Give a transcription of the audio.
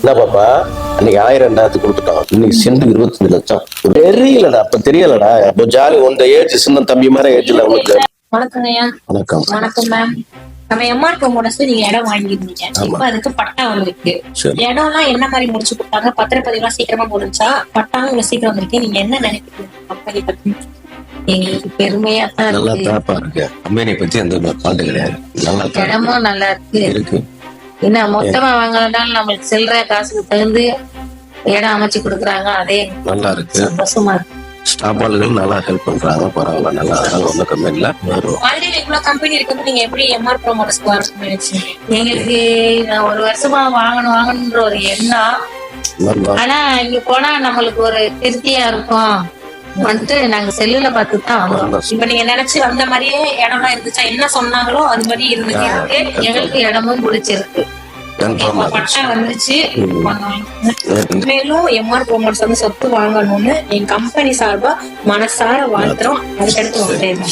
என்ன பாப்பா, அன்னைக்கு 1000 கொடுத்துட்டோம், இன்னைக்கு சென்ட் 25 லட்சம். தெரியலடா, அப்ப தெரியலடா. அப்போ ஜாலி உந்த ஏஜ், சின்ன தம்பி மாதிரி ஏஜ்ல உங்களுக்கு. வணக்கங்கய்யா. வணக்கம். வணக்கம் மேம். நம்ம எம்ஆர் ப்ரோமோட்டர்ஸ் நீங்க இடம் வாங்கிருந்தீங்க, இப்ப அதுக்கு பட்டா வந்திருக்கு. இடம்லாம் என்ன மாதிரி முடிச்சு கொடுத்தாங்க? பத்திரப்பதிவுலாம் சீக்கிரமா முடிஞ்சா? பட்டாவும் இவ்வளவு சீக்கிரம் வந்திருக்கு. நீங்க என்ன நினைக்கிறீங்க கம்பெனி பத்தி? எங்களுக்கு பெருமையா தான் நல்லா தாப்பா இருக்கு. கம்பெனியை பத்தி எந்த பாட்டு கிடையாது. நல்லா இடமும் நல்லா இருக்கு. என்ன மொத்தமா வாங்கினாலும் நம்மளுக்கு செல்ற காசுக்கு தகுந்து இடம் அமைச்சு கொடுக்குறாங்க. அதே நல்லா இருக்கு. சந்தோஷமா இருக்கு. ஸ்டாஃப் ஆளுகளும் நல்லா ஹெல்ப் பண்றாங்க. பரவாயில்ல, நல்லா ஒன்ன கம்பெனில ஆல்ரெடி இவ்வளவு கம்பெனி இருக்கு. நீங்க எப்படி எம்ஆர் ப்ரோமோட்டர்ஸ்க்கு வரணும்னு நினைச்சீங்க? எங்களுக்கு ஒரு வருஷமா வாங்கணும்ன்ற ஒரு எண்ணம். ஆனா இங்க போனா நம்மளுக்கு ஒரு திருப்தியா இருக்கும் வந்துட்டு நாங்க செல்லுல பார்த்துதான் வந்தோம். இப்ப நீங்க நினைச்சு வந்த மாதிரியே இடம்லாம் இருந்துச்சா? என்ன சொன்னாங்களோ அது மாதிரி இருந்துச்சு. எங்களுக்கு இடமும் பிடிச்சிருக்கு. பட்டா வந்துச்சு. மேலும் எம்ஆர் ப்ரோமோட்டர்ஸ் வந்து சொத்து வாங்கணும்னு என் கம்பெனி சார்பா மனசார வாழ்த்துறோம். அதுக்கடுத்து